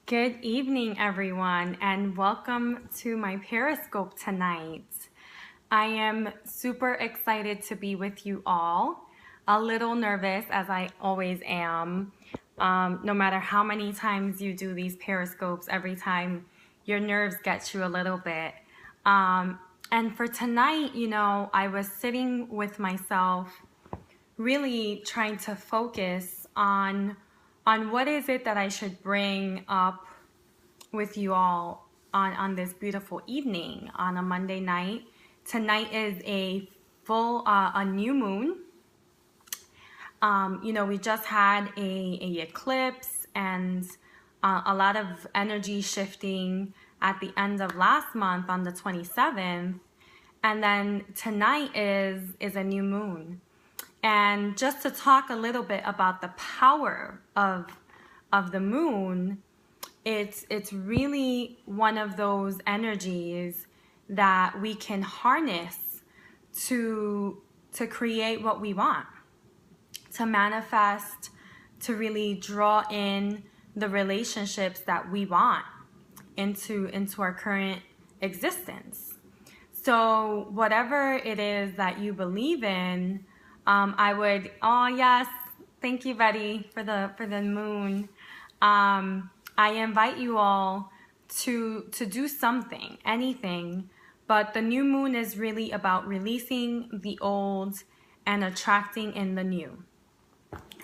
Good evening, everyone, and welcome to my Periscope tonight. I am super excited to be with you all. A little nervous, as I always am. No matter how many times you do these Periscopes, every time your nerves get you a little bit. And for tonight, I was sitting with myself, really trying to focus on what is it that I should bring up with you all on this beautiful evening on a Monday night. Tonight is a new moon. We just had a eclipse and a lot of energy shifting at the end of last month on the 27th. And then tonight is a new moon. And just to talk a little bit about the power of the moon, it's really one of those energies that we can harness to create what we want, to manifest, to really draw in the relationships that we want into our current existence. So whatever it is that you believe in, oh yes, thank you, Betty, for the moon. I invite you all to do something, anything, but the new moon is really about releasing the old and attracting in the new.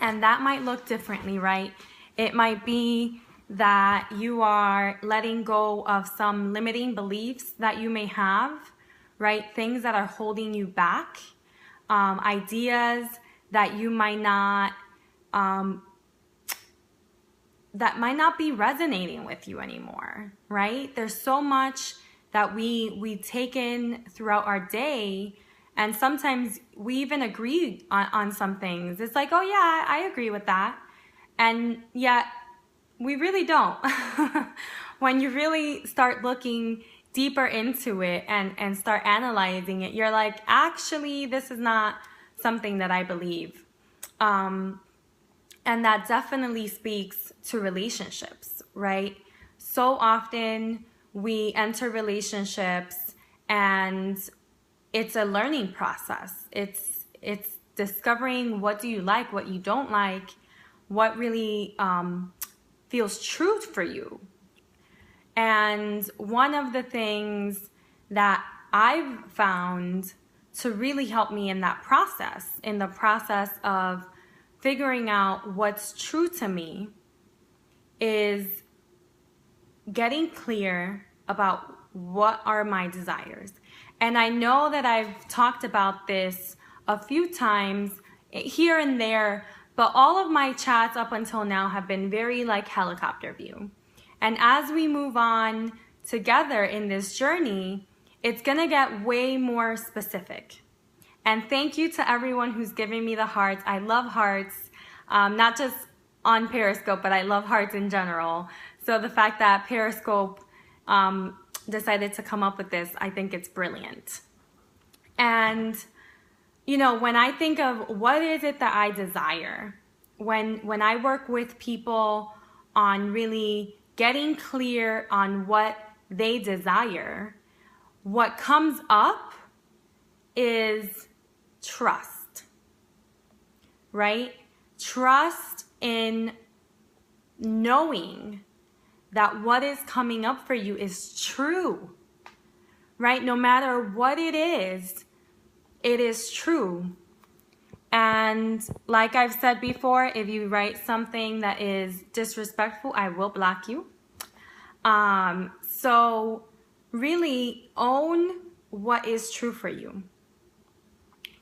And that might look differently, right? It might be that you are letting go of some limiting beliefs that you may have, right? Things that are holding you back, ideas that you might not, that might not be resonating with you anymore, right? There's so much that we take in throughout our day, and sometimes we even agree on some things. It's like, oh yeah, I agree with that. And yet we really don't. When you really start looking deeper into it and start analyzing it, you're like, actually, this is not something that I believe. And that definitely speaks to relationships, right? So often we enter relationships and it's a learning process. It's discovering what do you like, what you don't like, what really feels true for you. And one of the things that I've found to really help me in that process, in the process of figuring out what's true to me, is getting clear about what are my desires. And I know that I've talked about this a few times here and there, but all of my chats up until now have been very like helicopter view. And as we move on together in this journey, it's gonna get way more specific. And thank you to everyone who's giving me the hearts. I love hearts, not just on Periscope, but I love hearts in general. So the fact that Periscope decided to come up with this, I think it's brilliant. And, when I think of what is it that I desire, when I work with people on really getting clear on what they desire, what comes up is trust, right? Trust in knowing that what is coming up for you is true, right? No matter what it is true. And like I've said before, if you write something that is disrespectful, I will block you. So really own what is true for you.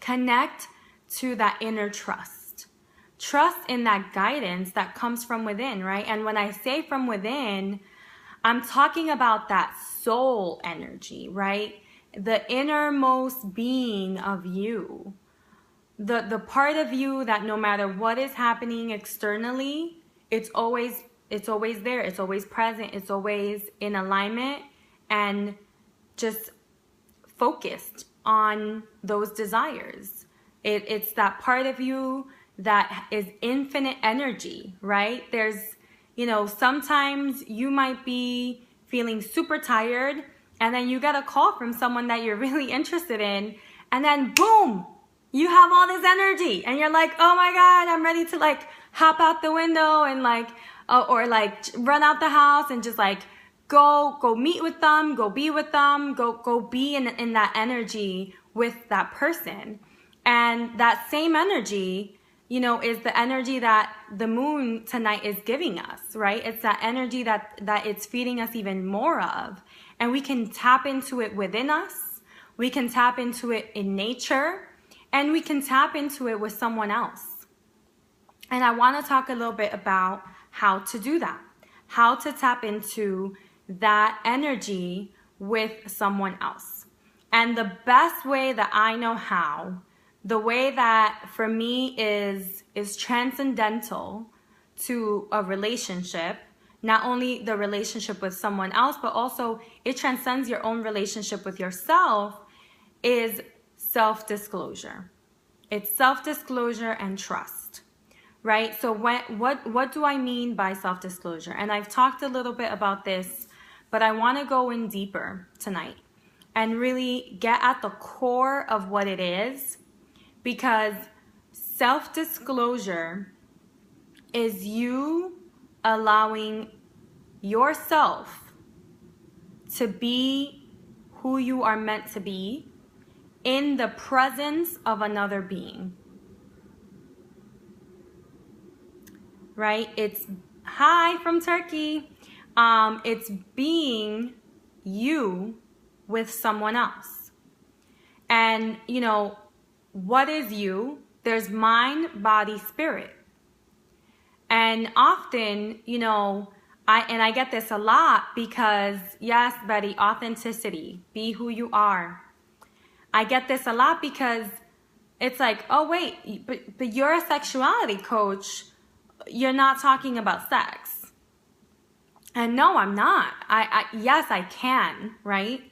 Connect to that inner trust. Trust in that guidance that comes from within, right? And when I say from within, I'm talking about that soul energy, right? The innermost being of you. The part of you that no matter what is happening externally, it's always there, it's always present, it's always in alignment and just focused on those desires. It's that part of you that is infinite energy, right? There's, You know, sometimes you might be feeling super tired, and then you get a call from someone that you're really interested in, and then boom, you have all this energy, and you're like, oh my God, I'm ready to like hop out the window and like, or like run out the house and just like go meet with them, go be with them, go be in that energy with that person. And that same energy, you know, is the energy that the moon tonight is giving us, right? It's that energy that it's feeding us even more of. And we can tap into it within us. We can tap into it in nature, and we can tap into it with someone else. And I want to talk a little bit about how to do that, how to tap into that energy with someone else. And the best way that I know how, the way that for me is transcendental to a relationship, not only the relationship with someone else, but also it transcends your own relationship with yourself, is self-disclosure. It's self-disclosure and trust, right? So what do I mean by self-disclosure? And I've talked a little bit about this, but I want to go in deeper tonight and really get at the core of what it is, because self-disclosure is you allowing yourself to be who you are meant to be in the presence of another being, right? It's hi from Turkey. It's being you with someone else. And, you know, what is you? There's mind, body, spirit. And often, you know, I get this a lot because, yes, Betty, authenticity, be who you are. I get this a lot because it's like, oh, wait, but you're a sexuality coach. You're not talking about sex. And no, I'm not. Yes, I can, right?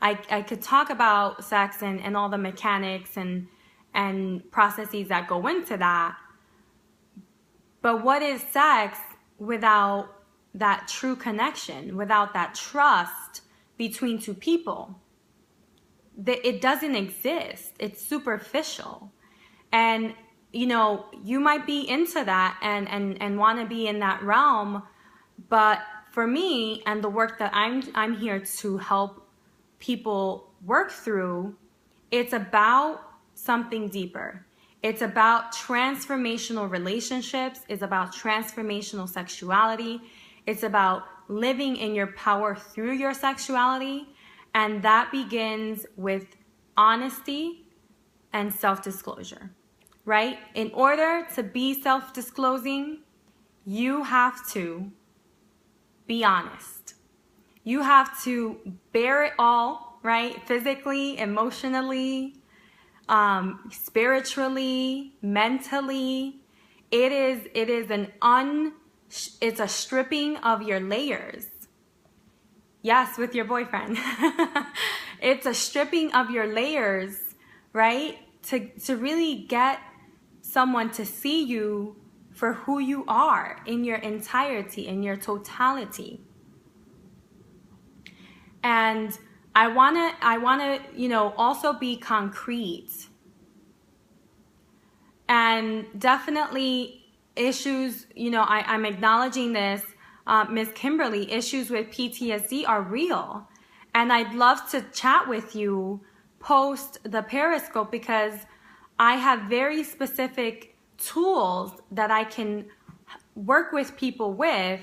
I could talk about sex and all the mechanics and processes that go into that. But what is sex without that true connection, without that trust between two people? It doesn't exist. It's superficial. And, you know, you might be into that and want to be in that realm. But for me and the work that I'm here to help people work through, it's about something deeper. It's about transformational relationships. It's about transformational sexuality. It's about living in your power through your sexuality. And that begins with honesty and self-disclosure, right? In order to be self-disclosing, you have to be honest. You have to bear it all, right? Physically, emotionally, spiritually, mentally. It's a stripping of your layers. Yes, with your boyfriend. It's a stripping of your layers, right? To really get someone to see you for who you are in your entirety, in your totality. And I wanna, you know, also be concrete. And definitely issues, you know, I'm acknowledging this, Ms. Kimberly, issues with PTSD are real. And I'd love to chat with you post the Periscope, because I have very specific tools that I can work with people with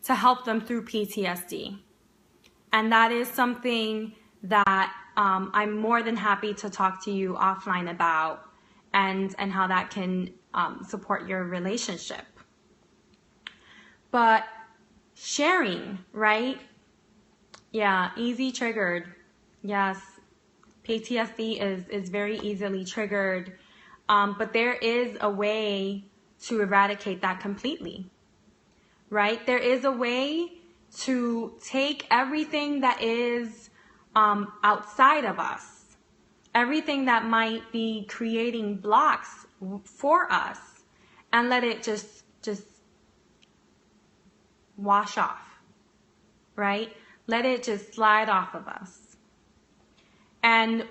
to help them through PTSD. And that is something that I'm more than happy to talk to you offline about, and how that can support your relationship. But sharing, right? Yeah, easy triggered. Yes, PTSD is very easily triggered. But there is a way to eradicate that completely, right? There is a way to take everything that is outside of us, everything that might be creating blocks for us, and let it just wash off, right? Let it just slide off of us. And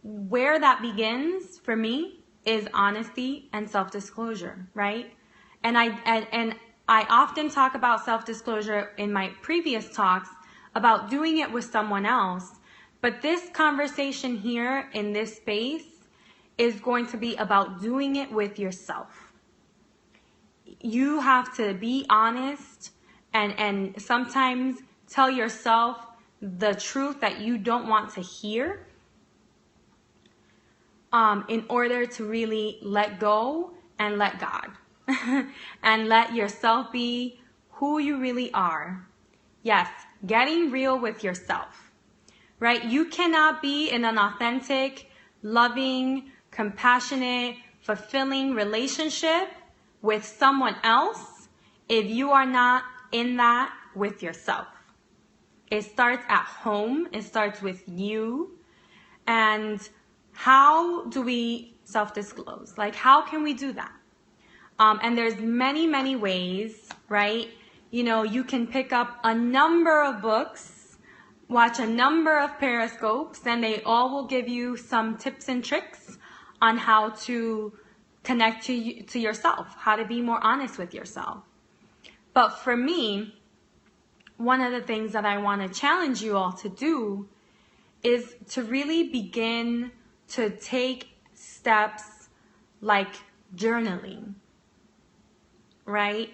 where that begins for me is honesty and self-disclosure, right? And I often talk about self-disclosure in my previous talks about doing it with someone else. But this conversation here in this space is going to be about doing it with yourself. You have to be honest and sometimes tell yourself the truth that you don't want to hear in order to really let go and let God and let yourself be who you really are. Yes, getting real with yourself, right? You cannot be in an authentic, loving, compassionate, fulfilling relationship with someone else if you are not in that with yourself. It starts at home. It starts with you. And how do we self-disclose? Like, how can we do that? And there's many ways, right? You know, you can pick up a number of books, watch a number of periscopes, and they all will give you some tips and tricks on how to connect to yourself, how to be more honest with yourself. But for me, one of the things that I want to challenge you all to do is to really begin to take steps like journaling, right?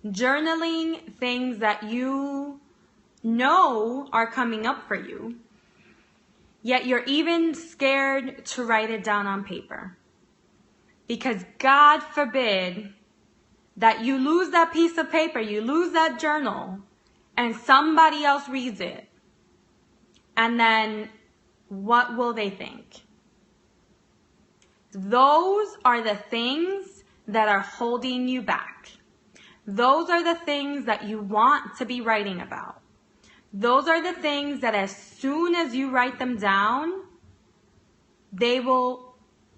Journaling things that you know are coming up for you, yet you're even scared to write it down on paper. Because God forbid that you lose that piece of paper, you lose that journal, and somebody else reads it. And then what will they think? Those are the things that are holding you back. Those are the things that you want to be writing about. Those are the things that as soon as you write them down, they will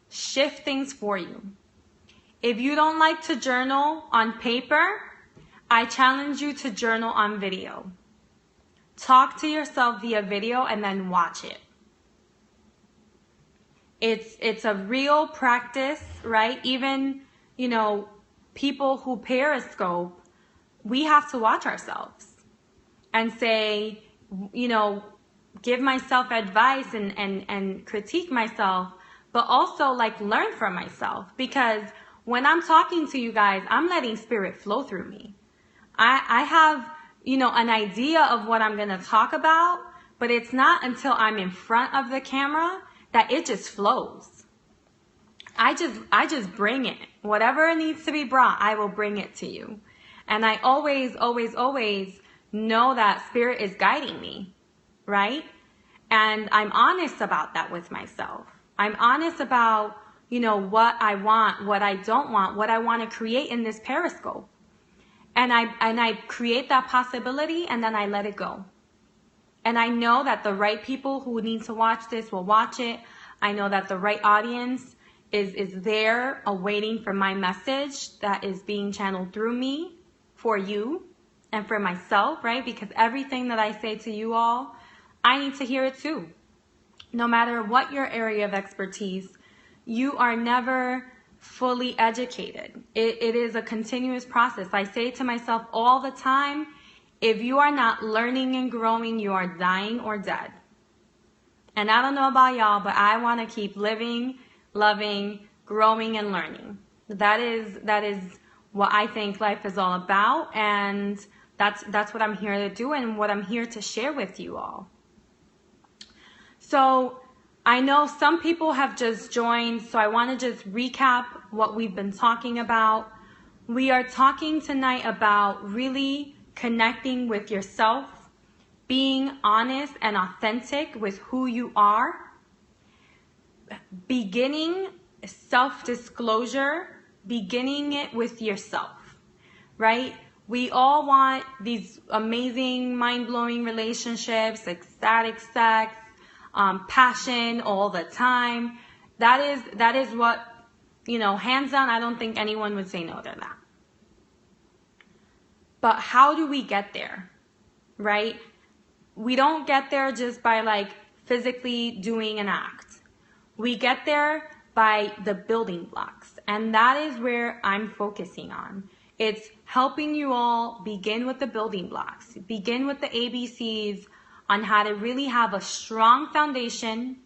shift things for you. If you don't like to journal on paper, I challenge you to journal on video. Talk to yourself via video and then watch it. It's a real practice, right? Even, you know, people who periscope, we have to watch ourselves and say, you know, give myself advice and critique myself, but also like learn from myself. Because when I'm talking to you guys, I'm letting spirit flow through me. I have, you know, an idea of what I'm going to talk about, but it's not until I'm in front of the camera that it just flows. I just bring it. Whatever needs to be brought, I will bring it to you. And I always know that spirit is guiding me, right? And I'm honest about that with myself. I'm honest about, you know, what I want, what I don't want, what I want to create in this periscope. And I create that possibility and then I let it go. And I know that the right people who need to watch this will watch it. I know that the right audience is there awaiting for my message that is being channeled through me for you and for myself, right? Because everything that I say to you all, I need to hear it too. No matter what your area of expertise, you are never fully educated. It is a continuous process. I say to myself all the time, if you are not learning and growing, you are dying or dead. And I don't know about y'all, but I want to keep living, loving, growing, and learning. That is what I think life is all about, and that's what I'm here to do and what I'm here to share with you all. So I know some people have just joined, so I want to just recap what we've been talking about. We are talking tonight about really connecting with yourself, being honest and authentic with who you are, beginning self-disclosure, beginning it with yourself, right? We all want these amazing, mind-blowing relationships, ecstatic sex, passion all the time. That is what, you know, hands down, I don't think anyone would say no to that. But how do we get there, right? We don't get there just by like physically doing an act. We get there by the building blocks. And that is where I'm focusing on. It's helping you all begin with the building blocks. Begin with the ABCs on how to really have a strong foundation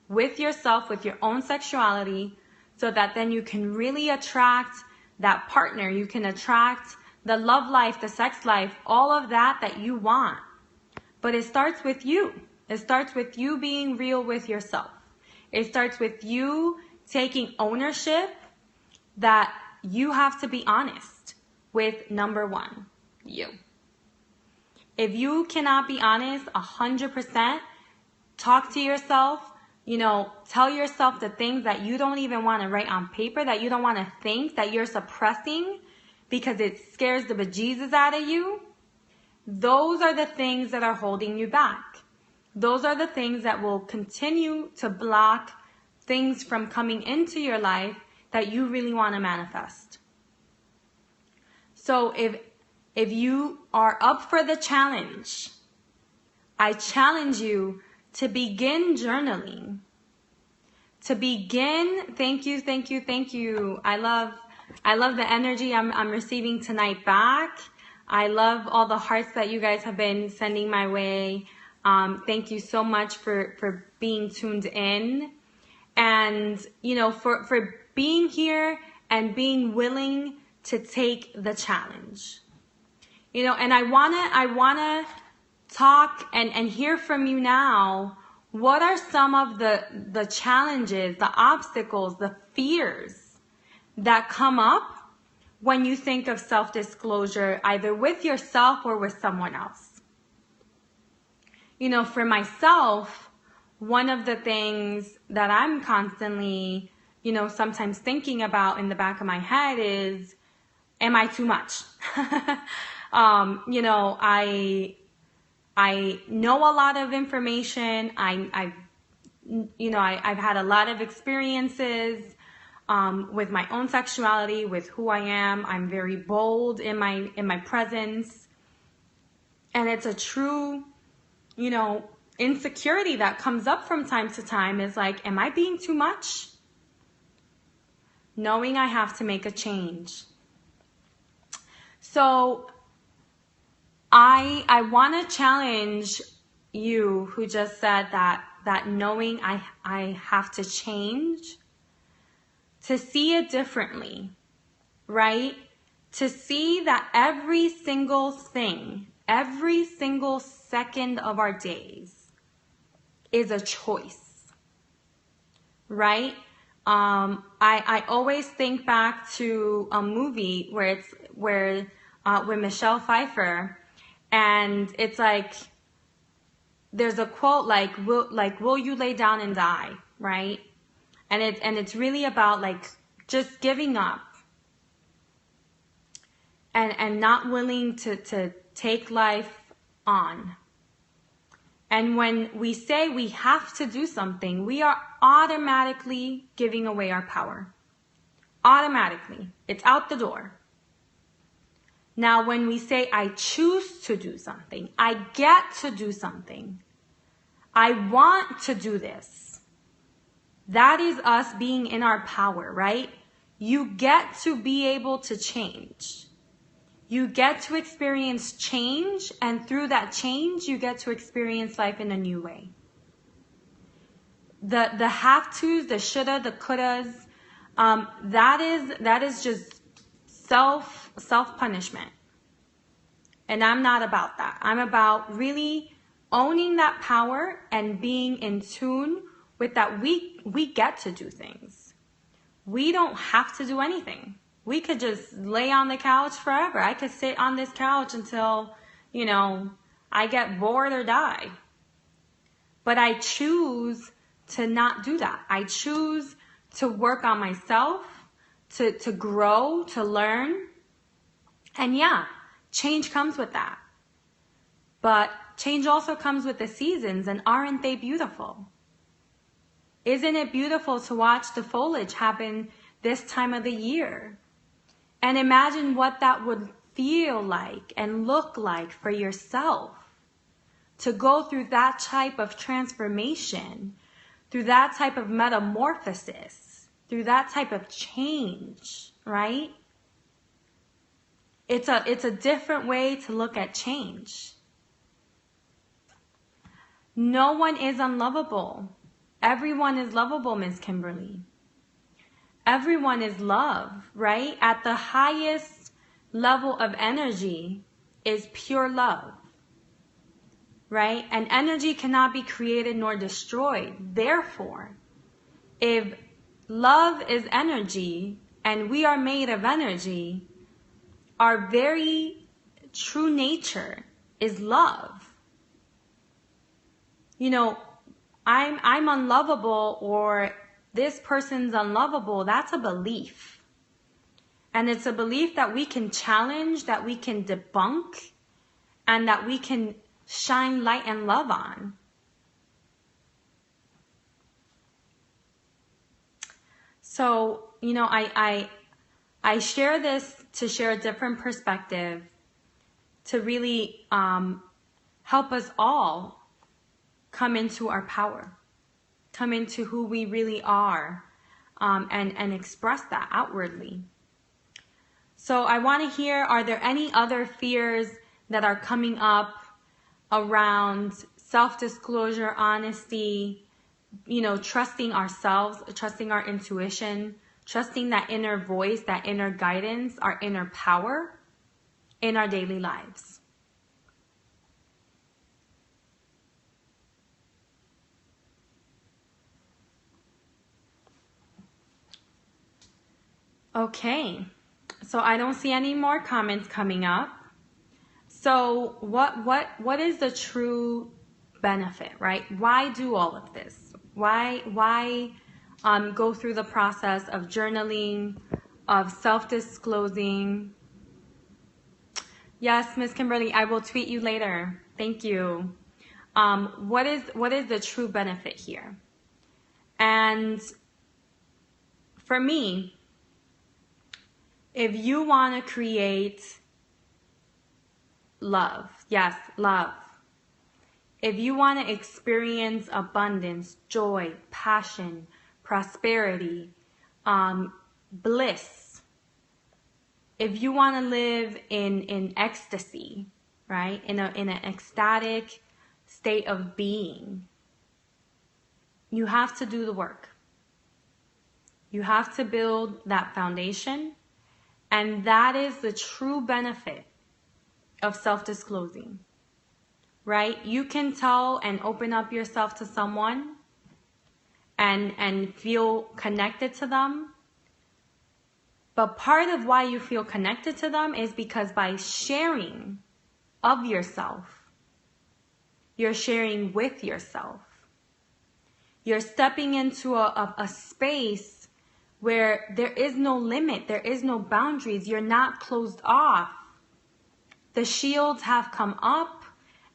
with yourself, with your own sexuality, so that then you can really attract that partner. You can attract the love life, the sex life, all of that you want. But it starts with you. It starts with you being real with yourself. It starts with you taking ownership that you have to be honest with number one, you. If you cannot be honest 100%, talk to yourself, tell yourself the things that you don't even want to write on paper, that you don't want to think, that you're suppressing because it scares the bejesus out of you. Those are the things that are holding you back. Those are the things that will continue to block things from coming into your life that you really want to manifest. So if you are up for the challenge, I challenge you to begin journaling. To begin, thank you. I love the energy I'm receiving tonight back. I love all the hearts that you guys have been sending my way. Thank you so much for being tuned in, and for being here and being willing to take the challenge. And I wanna talk and hear from you now. What are some of the challenges, the obstacles, the fears that come up when you think of self-disclosure, either with yourself or with someone else? For myself, one of the things that I'm constantly, sometimes thinking about in the back of my head is, am I too much? I know a lot of information. I've had a lot of experiences with my own sexuality, with who I am. I'm very bold in my presence, and it's a true, insecurity that comes up from time to time. Is like, am I being too much? Knowing I have to make a change. So I want to challenge you who just said that knowing I have to change, to see it differently, right? To see that every single thing, every single second of our days is a choice, right? I always think back to a movie with Michelle Pfeiffer, and it's like, there's a quote like, will you lay down and die, right? And it's really about like just giving up and not willing to take life on. And when we say we have to do something, we are automatically giving away our power. Automatically. It's out the door. Now, when we say I choose to do something, I get to do something, I want to do this, that is us being in our power, right? You get to be able to change. You get to experience change, and through that change, you get to experience life in a new way. The have-tos, the shoulda, the couldas, that is just self-punishment. And I'm not about that. I'm about really owning that power and being in tune with that we get to do things. We don't have to do anything. We could just lay on the couch forever. I could sit on this couch until, I get bored or die. But I choose to not do that. I choose to work on myself, to grow, to learn. And yeah, change comes with that. But change also comes with the seasons, and aren't they beautiful? Isn't it beautiful to watch the foliage happen this time of the year? And imagine what that would feel like and look like for yourself to go through that type of transformation, through that type of metamorphosis, through that type of change, right? It's a different way to look at change. No one is unlovable. Everyone is lovable, Ms. Kimberly. Everyone is love, right? At the highest level of energy is pure love, right? And energy cannot be created nor destroyed. Therefore, if love is energy and we are made of energy, our very true nature is love. You know, I'm unlovable or this person's unlovable, that's a belief. And it's a belief that we can challenge, that we can debunk, and that we can shine light and love on. So, you know, I share this to share a different perspective, to really help us all come into our power, come into who we really are, and express that outwardly. So I want to hear, are there any other fears that are coming up around self-disclosure, honesty, you know, trusting ourselves, trusting our intuition, trusting that inner voice, that inner guidance, our inner power in our daily lives? Okay, so I don't see any more comments coming up. So what is the true benefit, right? Why do all of this? Why go through the process of journaling, of self-disclosing? Yes, Miss Kimberly, I will tweet you later. Thank you. What is the true benefit here? And for me, if you want to create love, yes, love. If you want to experience abundance, joy, passion, prosperity, bliss, if you want to live in ecstasy, right, in an ecstatic state of being, you have to do the work. You have to build that foundation. And that is the true benefit of self-disclosing, right? You can tell and open up yourself to someone and feel connected to them. But part of why you feel connected to them is because by sharing of yourself, you're sharing with yourself. You're stepping into a space where there is no limit, there is no boundaries, you're not closed off. The shields have come up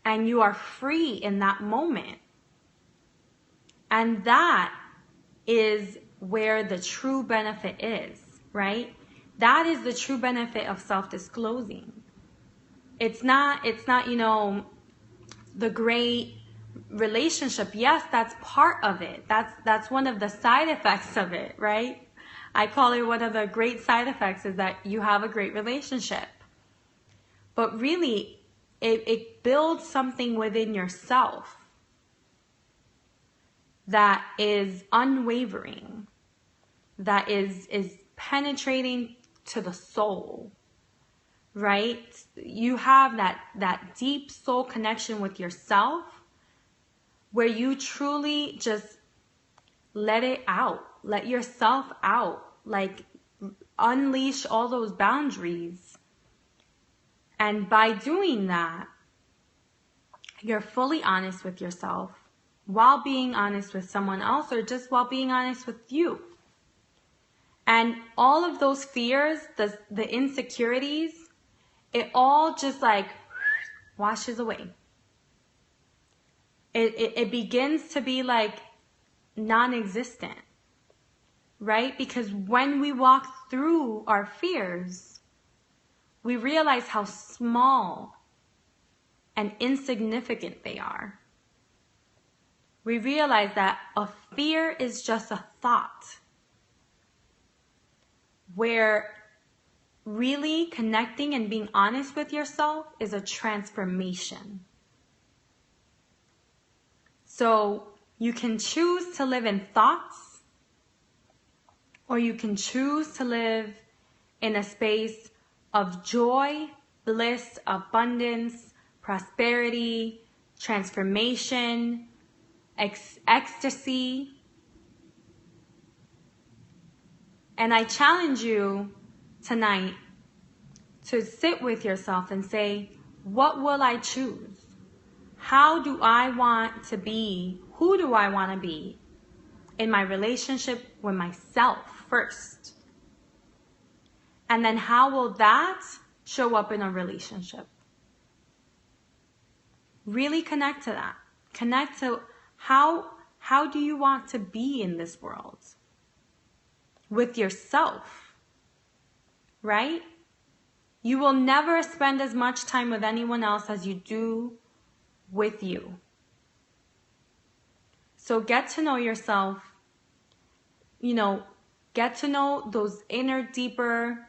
and you are free in that moment. And that is where the true benefit is, right? That is the true benefit of self-disclosing. It's not, you know, the great relationship. Yes, that's part of it. That's one of the side effects of it, right? I call it one of the great side effects is that you have a great relationship. But really, it builds something within yourself that is unwavering, that is penetrating to the soul, right? You have that deep soul connection with yourself where you truly just let it out, let yourself out, like unleash all those boundaries. And by doing that, you're fully honest with yourself while being honest with someone else, or just while being honest with you. And all of those fears, the insecurities, it all just like washes away. It begins to be like non-existent, right? Because when we walk through our fears, we realize how small and insignificant they are. We realize that a fear is just a thought, where really connecting and being honest with yourself is a transformation. So you can choose to live in thoughts, or you can choose to live in a space of joy, bliss, abundance, prosperity, transformation, ecstasy. And I challenge you tonight to sit with yourself and say, what will I choose? How do I want to be? Who do I want to be in my relationship with myself first? And then how will that show up in a relationship? Really connect to that. Connect to how do you want to be in this world? With yourself, right? You will never spend as much time with anyone else as you do with you. So get to know yourself, get to know those inner, deeper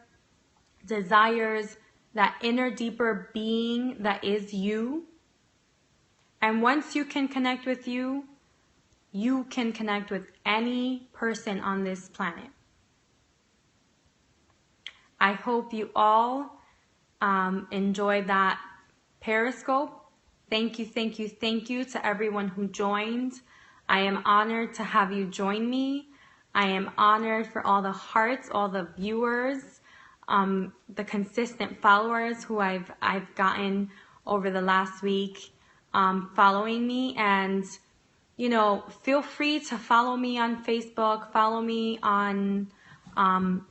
desires, that inner, deeper being that is you. And once you can connect with you, you can connect with any person on this planet. I hope you all enjoyed that Periscope. Thank you to everyone who joined. I am honored to have you join me. I am honored for all the hearts, all the viewers, the consistent followers who I've gotten over the last week following me. And feel free to follow me on Facebook, follow me on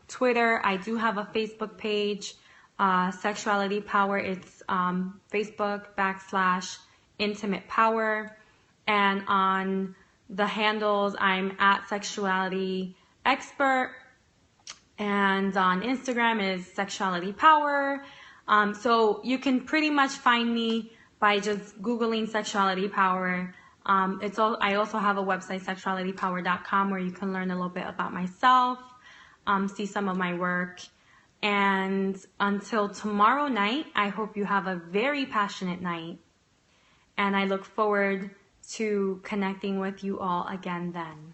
Twitter. I do have a Facebook page, Sexuality Power. It's Facebook.com/Intimate Power. And on the handles, I'm at Sexuality Expert. And on Instagram is Sexuality Power. So you can pretty much find me by just Googling Sexuality Power. I also have a website, sexualitypower.com, where you can learn a little bit about myself, see some of my work. And until tomorrow night, I hope you have a very passionate night. And I look forward to connecting with you all again then.